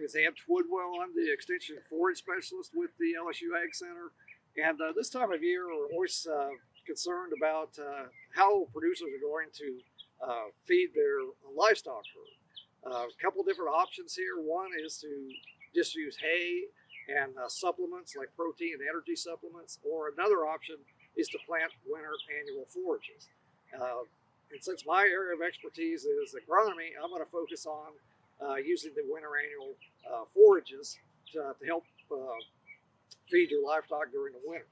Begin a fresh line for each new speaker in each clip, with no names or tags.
is Twidwell. I'm the Extension Forage Specialist with the LSU AgCenter. And this time of year, we're always concerned about how producers are going to feed their livestock herd. A couple different options here. One is to just use hay and supplements like protein and energy supplements, or another option is to plant winter annual forages. And since my area of expertise is agronomy, I'm going to focus on using the winter annual forages to help feed your livestock during the winter.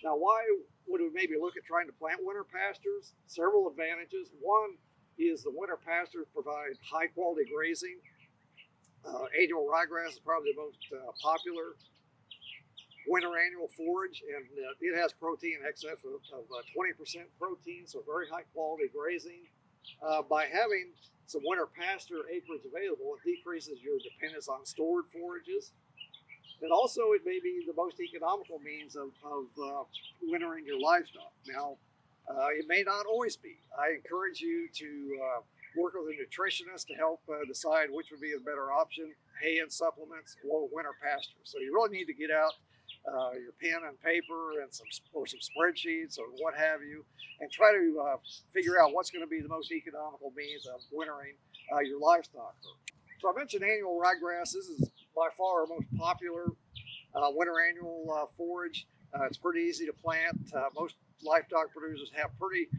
Now, why would we maybe look at trying to plant winter pastures? Several advantages. One is the winter pastures provide high quality grazing. Annual ryegrass is probably the most popular winter annual forage, and it has protein in excess of 20% protein, so very high quality grazing. By having some winter pasture acreage available, it decreases your dependence on stored forages. And also, it may be the most economical means of wintering your livestock. Now, it may not always be. I encourage you to work with a nutritionist to help decide which would be a better option, hay and supplements or winter pasture. So you really need to get out your pen and paper and some spreadsheets or what have you, and try to figure out what's going to be the most economical means of wintering your livestock. So I mentioned annual ryegrass. This is by far our most popular winter annual forage. It's pretty easy to plant. Most livestock producers have pretty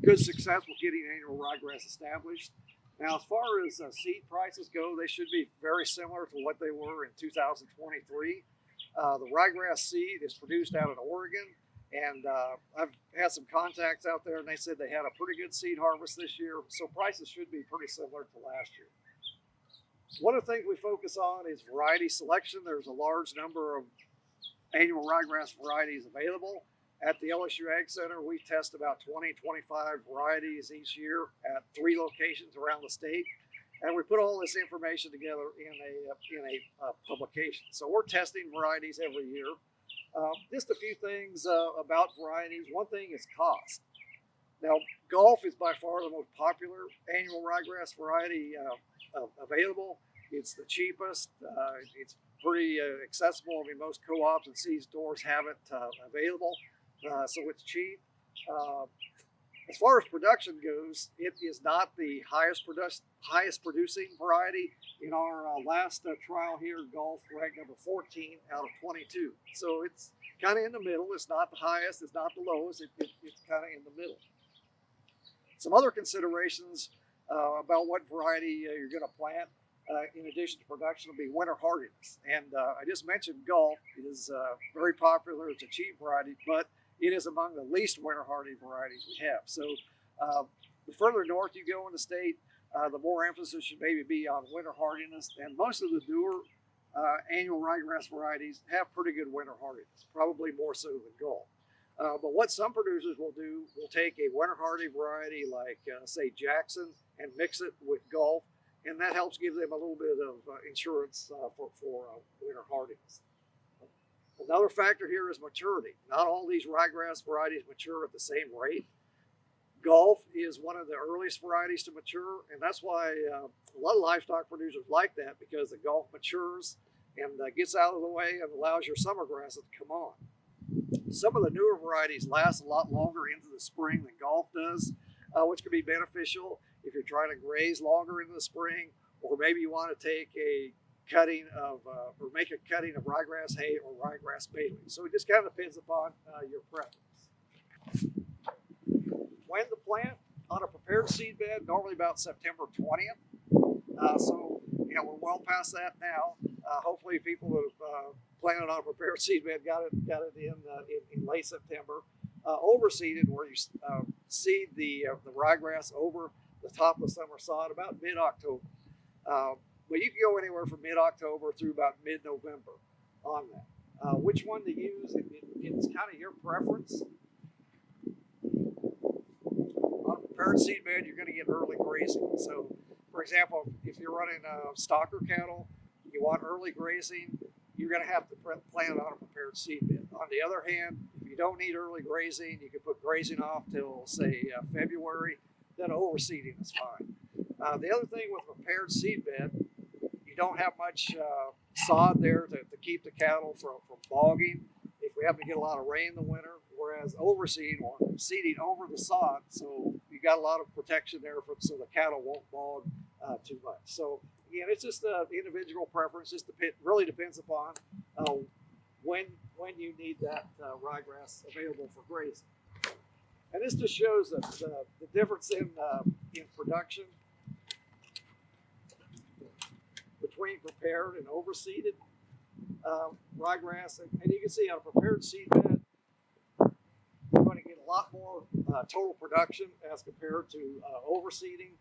good success with getting annual ryegrass established. Now, as far as seed prices go, they should be very similar to what they were in 2023. The ryegrass seed is produced out in Oregon, and I've had some contacts out there, and they said they had a pretty good seed harvest this year, so prices should be pretty similar to last year. One of the things we focus on is variety selection. There's a large number of annual ryegrass varieties available. At the LSU AgCenter, we test about 20-25 varieties each year at 3 locations around the state. And we put all this information together in a publication. So we're testing varieties every year. Just a few things about varieties. One thing is cost. Now, Gulf is by far the most popular annual ryegrass variety available. It's the cheapest. It's pretty accessible. I mean, most co-ops and seed stores have it available, so it's cheap. As far as production goes, it is not the highest producing variety. In our last trial here, Gulf ranked number 14 out of 22. So it's kind of in the middle. It's not the highest, it's not the lowest, it's kind of in the middle. Some other considerations about what variety you're going to plant, in addition to production, will be winter hardiness. And I just mentioned Gulf is very popular. It's a cheap variety, but it is among the least winter hardy varieties we have. So the further north you go in the state, the more emphasis should maybe be on winter hardiness. And most of the newer annual ryegrass varieties have pretty good winter hardiness, probably more so than Gulf. But what some producers will do, will take a winter hardy variety like, say, Jackson, and mix it with Gulf, and that helps give them a little bit of insurance for winter hardiness. Another factor here is maturity. Not all these ryegrass varieties mature at the same rate. Gulf is one of the earliest varieties to mature, and that's why a lot of livestock producers like that, because the Gulf matures and gets out of the way and allows your summer grasses to come on. Some of the newer varieties last a lot longer into the spring than Gulf does, which can be beneficial if you're trying to graze longer into the spring, or maybe you want to take a cutting of, or make a cutting of ryegrass hay or ryegrass bailey. So it just kind of depends upon your preference. When to plant? On a prepared seed bed, normally about September 20th. So, you know, we're well past that now. Hopefully people that have planted on a prepared seed bed got it in late September. Overseeded, where you seed the ryegrass over the top of summer sod about mid-October. But you can go anywhere from mid-October through about mid-November on that. Which one to use, it's kind of your preference. On a prepared seed bed, you're going to get early grazing. So, for example, if you're running stocker cattle, you want early grazing, you're going to have to plant on a prepared seed bed. On the other hand, if you don't need early grazing, you can put grazing off till, say, February, then overseeding is fine. The other thing with a prepared seed bed, you don't have much sod there to keep the cattle from bogging if we happen to get a lot of rain in the winter, whereas overseeding or seeding over the sod, so you got a lot of protection there so the cattle won't bog too much. So again, it's just individual preference. Just really depends upon when you need that ryegrass available for grazing. And this just shows the difference in production between prepared and overseeded ryegrass. And you can see on a prepared seed bed, you're going to get a lot more total production as compared to overseeding.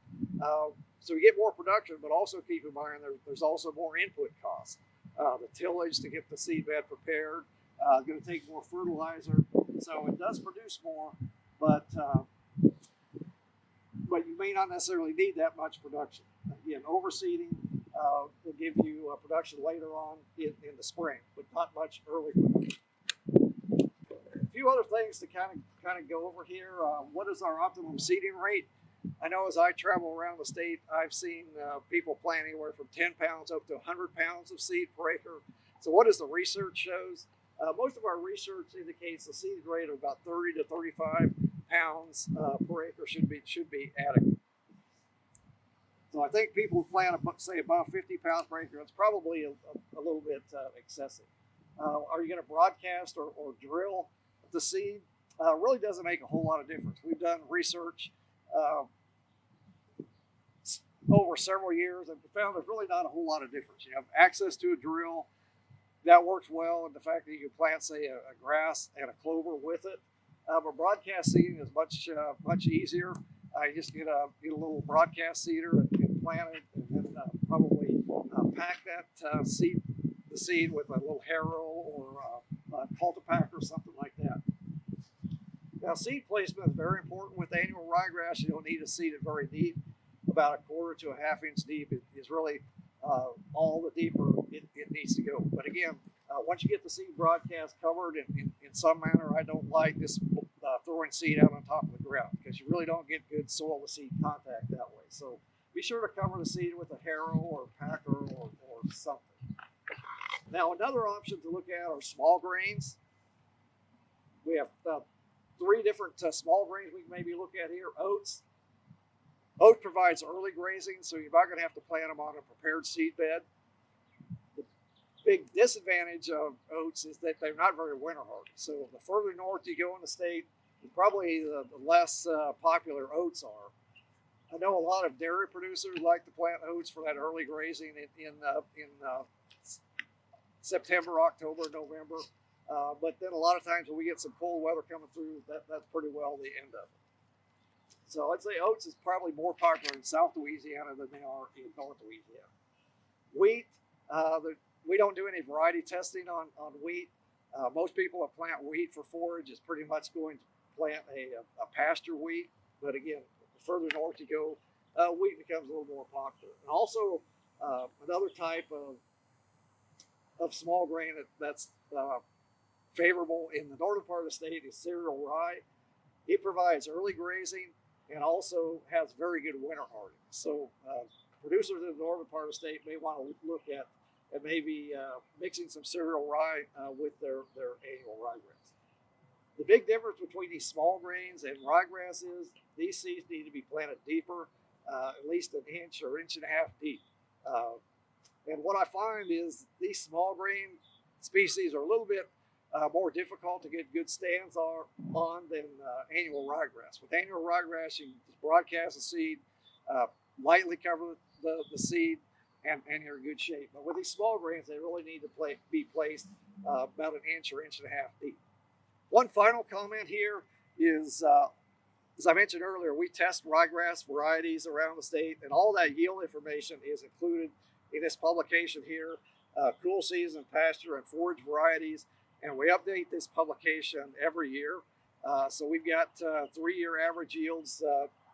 So you get more production, but also keep in mind there's also more input costs. The tillage to get the seed bed prepared is going to take more fertilizer, so it does produce more, but you may not necessarily need that much production. Again, overseeding will give you production later on in the spring, but not much early production. A few other things to kind of go over here. What is our optimum seeding rate? I know as I travel around the state, I've seen people plant anywhere from 10 pounds up to 100 pounds of seed per acre. So what does the research shows? Most of our research indicates a seed rate of about 30 to 35 pounds per acre should be adequate. So I think people who plant, say, about 50 pounds per acre, it's probably a little bit excessive. Are you going to broadcast or drill the seed? Really doesn't make a whole lot of difference. We've done research over several years and found there's really not a whole lot of difference. You have access to a drill that works well, and the fact that you can plant, say, a grass and a clover with it. But broadcast seeding is much easier. You just get a little broadcast seeder and plant it, and then probably pack that the seed with a little harrow or a cultipacker or something like that. Now, seed placement is very important with annual ryegrass. You don't need to seed it very deep. About a quarter to a half-inch deep is really all the deeper it needs to go. But again, once you get the seed broadcast covered in some manner, I don't like this throwing seed out on top of the ground because you really don't get good soil to seed contact that way. So be sure to cover the seed with a harrow or a packer or something. Now, another option to look at are small grains. We have 3 different small grains we can maybe look at here. Oats. Oat provides early grazing, so you're not going to have to plant them on a prepared seed bed. The big disadvantage of oats is that they're not very winter hardy. So the further north you go in the state, probably the less popular oats are. I know a lot of dairy producers like to plant oats for that early grazing in September, October, November. But then a lot of times when we get some cold weather coming through, that's pretty well the end of it. So I'd say oats is probably more popular in South Louisiana than they are in North Louisiana. Wheat, we don't do any variety testing on wheat. Most people that plant wheat for forage is pretty much going to plant a pasture wheat. But again, the further north you go, wheat becomes a little more popular. And also another type of small grain that's favorable in the northern part of the state is cereal rye. It provides early grazing and also has very good winter hardening. So producers in the northern part of the state may want to look at maybe mixing some cereal rye with their annual ryegrass. The big difference between these small grains and ryegrass is these seeds need to be planted deeper, at least an inch or inch and a half deep. And what I find is these small grain species are a little bit more difficult to get good stands on than annual ryegrass. With annual ryegrass, you just broadcast the seed, lightly cover the seed, and you're in good shape. But with these small grains, they really need to be placed about an inch or inch and a half deep. One final comment here is, as I mentioned earlier, we test ryegrass varieties around the state, and all that yield information is included in this publication here, Cool Season, Pasture, and Forage varieties. And we update this publication every year. So we've got 3-year average yields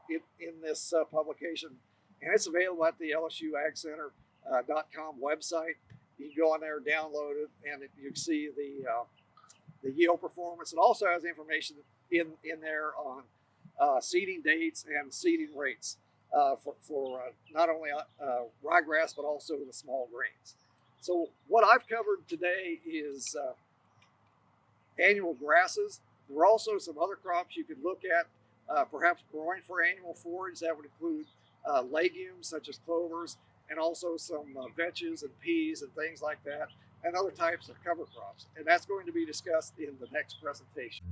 in this publication. And it's available at the LSU AgCenter.com website. You can go on there, download it, and you can see the yield performance. It also has information in there on seeding dates and seeding rates. for not only ryegrass but also the small grains. So what I've covered today is annual grasses. There are also some other crops you could look at, perhaps growing for annual forage. That would include legumes such as clovers, and also some vetches and peas and things like that, and other types of cover crops. And that's going to be discussed in the next presentation.